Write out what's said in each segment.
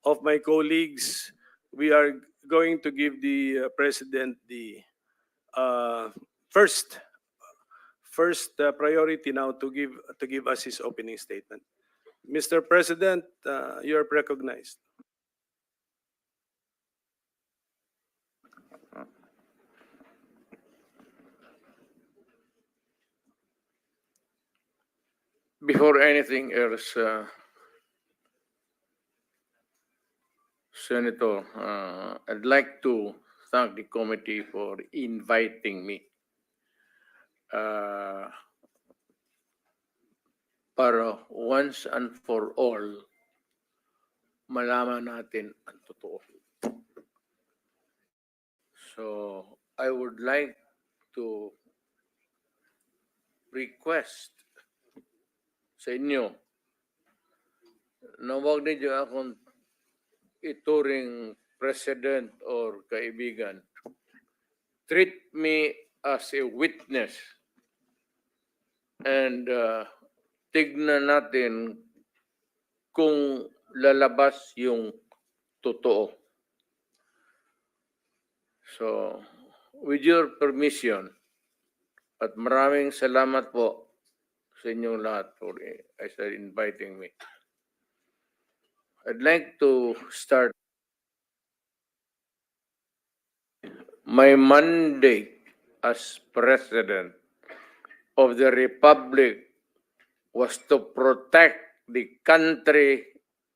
of my colleagues, we are going to give the President the uh, first priority now to give us his opening statement. Mr. President, you are recognized. Before anything else, Senator, I'd like to thank the committee for inviting me uh, para once and for all malaman natin ang totoo. So, I would like to request sa inyo na huwag ninyo akong ituring president or kaibigan. Treat me as a witness and tignan natin kung lalabas yung totoo. So, with your permission, at maraming salamat po sa inyong lahat for inviting me. I'd like to start. My mandate as President of the Republic was to protect the country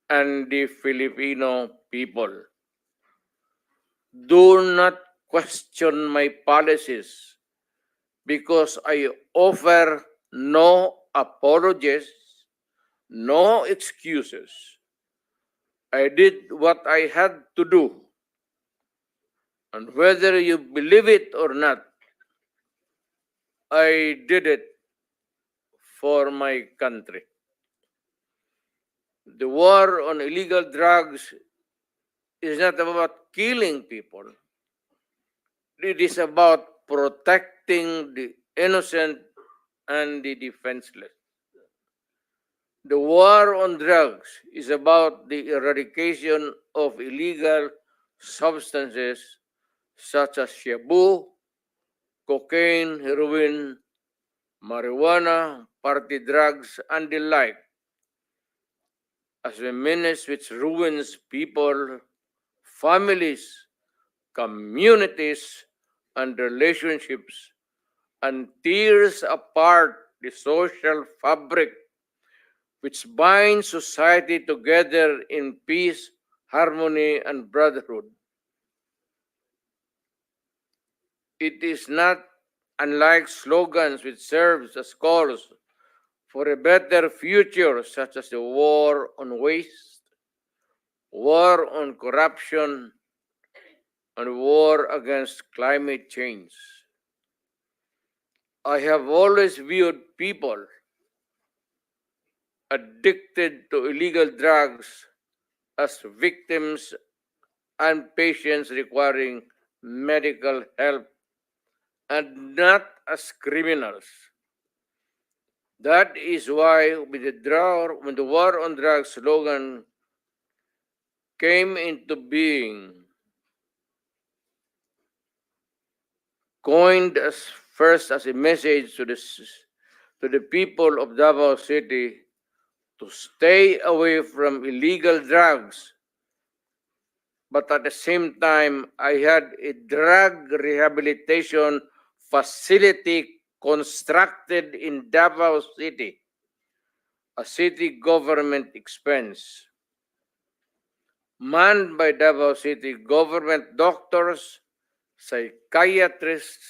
and the Filipino people. Do not question my policies because I offer no apologies, no excuses. I did what I had to do. And whether you believe it or not, I did it for my country. The war on illegal drugs is not about killing people. It is about protecting the innocent and the defenseless. The war on drugs is about the eradication of illegal substances such as shabu, cocaine, heroin, marijuana, party drugs, and the like, as a menace which ruins people, families, communities, and relationships, and tears apart the social fabric which binds society together in peace, harmony, and brotherhood. It is not unlike slogans which serves as calls for a better future, such as the war on waste, war on corruption, and war against climate change. I have always viewed people addicted to illegal drugs as victims and patients requiring medical help and not as criminals. That is why when the war on drugs slogan came into being, coined first as a message to the people of Davao City to stay away from illegal drugs. But at the same time, I had a drug rehabilitation facility constructed in Davao City, a city government expense, manned by Davao City government doctors, psychiatrists,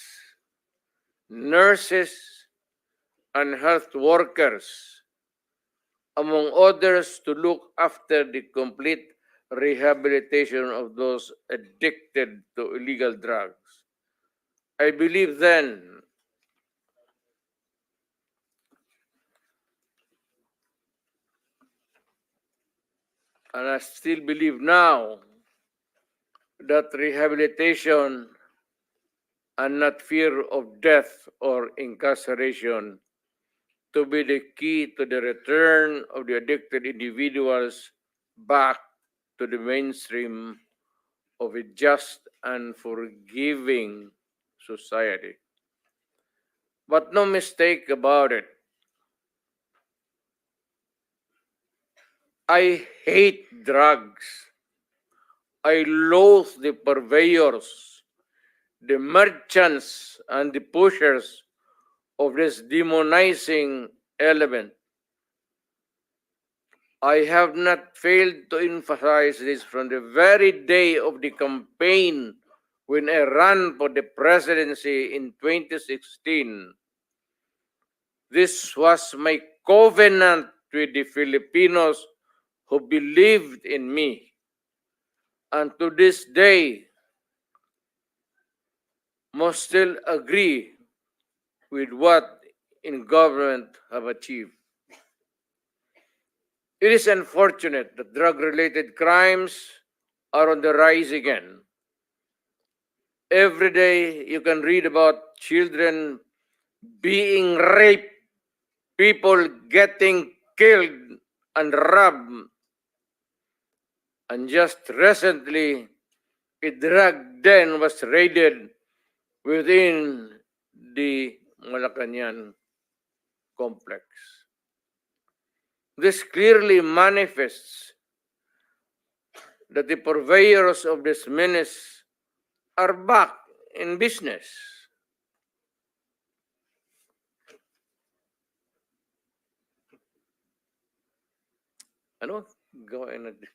nurses, and health workers, among others, to look after the complete rehabilitation of those addicted to illegal drugs. I believe then and I still believe now that rehabilitation and not fear of death or incarceration to be the key to the return of the addicted individuals back to the mainstream of a just and forgiving society. But no mistake about it, I hate drugs. I loathe the purveyors, the merchants, and the pushers of this demonizing element. I have not failed to emphasize this from the very day of the campaign when I ran for the presidency in 2016. This was my covenant with the Filipinos who believed in me. And to this day, must still agree with what in government have achieved. It is unfortunate that drug-related crimes are on the rise again. Every day you can read about children being raped, people getting killed and robbed. And just recently, a drug den was raided within the Malacanang complex. This clearly manifests that the purveyors of this menace are back in business. Ano? Gawin natin.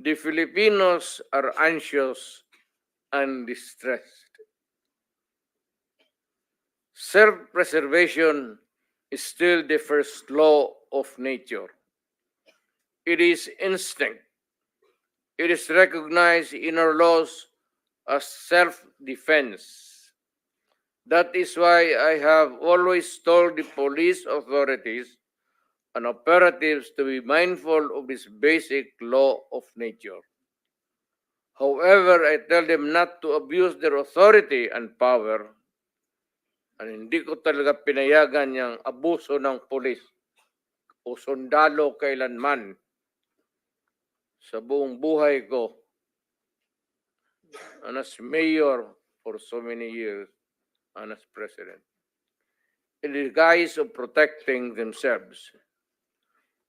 The Filipinos are anxious and distressed. Self-preservation is still the first law of nature. It is instinct. It is recognized in our laws as self-defense. That is why I have always told the police authorities and operatives to be mindful of this basic law of nature. However, I tell them not to abuse their authority and power. And hindi ko talaga pinayagan yung abuso ng pulis o sundalo kailanman sa buong buhay ko. And as mayor for so many years and as president. In the guise of protecting themselves.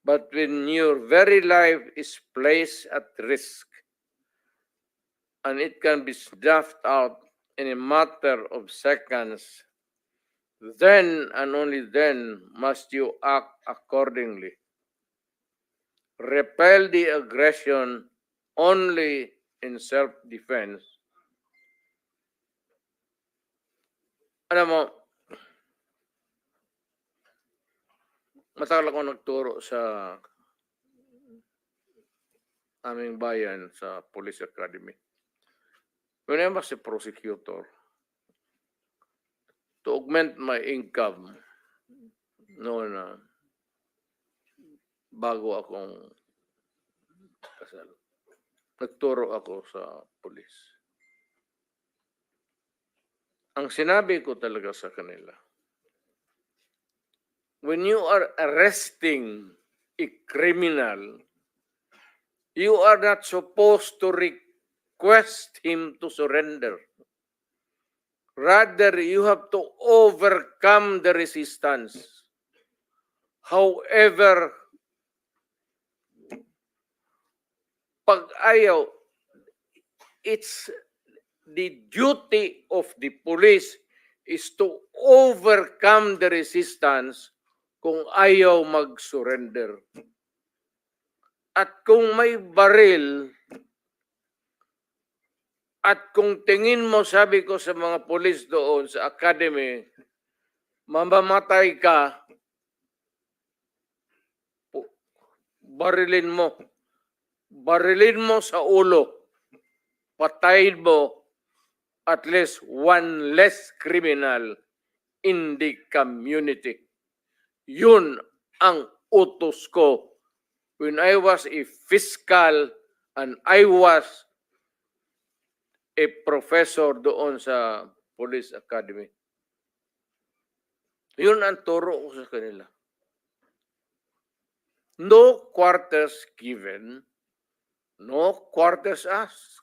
But when your very life is placed at risk, and it can be snuffed out in a matter of seconds, then and only then must you act accordingly. Repel the aggression only in self-defense. Alam mo, matagal ako nagturo sa aming bayan sa Police Academy. When I was a prosecutor, to augment my income, noon na bago akong kasal, nagturo ako sa pulis. Ang sinabi ko talaga sa kanila, when you are arresting a criminal, you are not supposed to request him to surrender. Rather, you have to overcome the resistance. However, pag ayaw, it's the duty of the police is to overcome the resistance kung ayaw mag-surrender. At kung may baril, at kung tingin mo, sabi ko sa mga polis doon sa academy, mamamatay ka, barilin mo. Barilin mo sa ulo. Patayin mo at least one less criminal in the community. Yun ang utos ko when I was a fiscal and I was a professor doon sa Police Academy. Yun ang turo ko sa kanila. No quarters given, No quarters asked.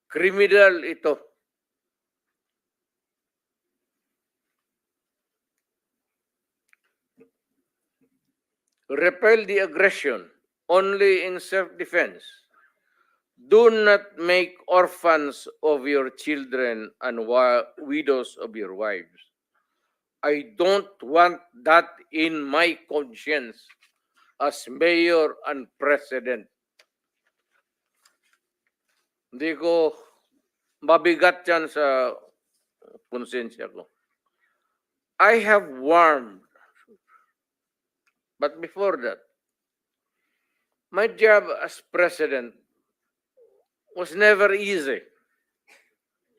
Criminal ito. Repel the aggression only in self-defense. Do not make orphans of your children and widows of your wives. I don't want that in my conscience as mayor and president. Hindi ko mabigat yan sa konsensya ko. I have warned, but before that, my job as president was never easy,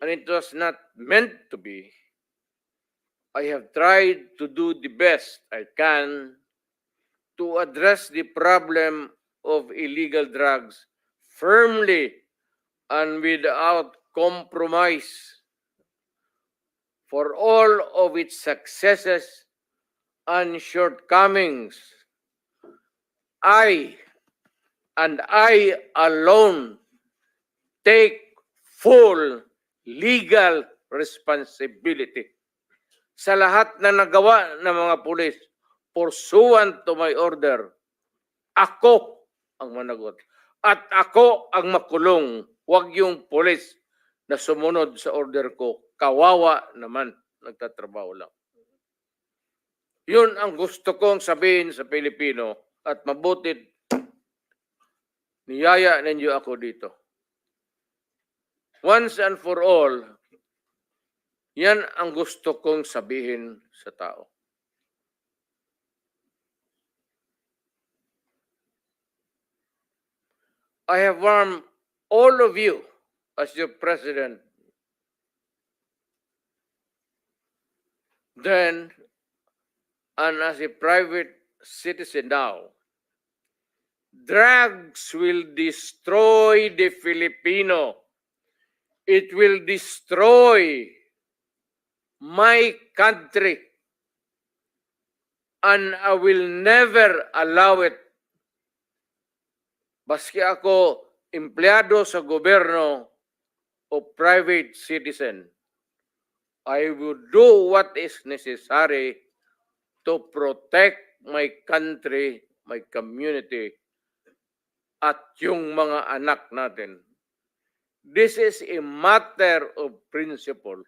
and it was not meant to be. I have tried to do the best I can to address the problem of illegal drugs firmly and without compromise. For all of its successes and shortcomings, I and I alone take full legal responsibility sa lahat na nagawa ng mga pulis pursuant to my order. Ako ang managot. At ako ang makulong. Huwag yung pulis na sumunod sa order ko. Kawawa naman. Nagtatrabaho lang. Yun ang gusto kong sabihin sa Pilipino at mabutit niyaya ninyo ako dito. Once and for all, yan ang gusto kong sabihin sa tao. I have warned all of you as your president then and as a private citizen now. Drugs will destroy the Filipino. It will destroy my country, and I will never allow it. Baski ako empleyado sa gobyerno o private citizen, I will do what is necessary to protect my country, my community, at yung mga anak natin. This is a matter of principle.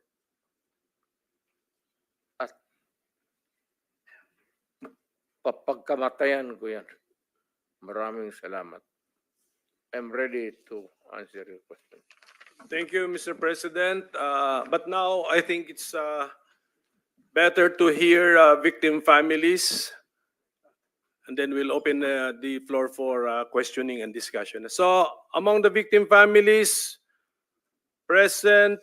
Papagkamatayan ko yan. Maraming salamat. I'm ready to answer your question. Thank you, Mr. President. But now I think it's better to hear victim families, and then we'll open the floor for questioning and discussion. So among the victim families present,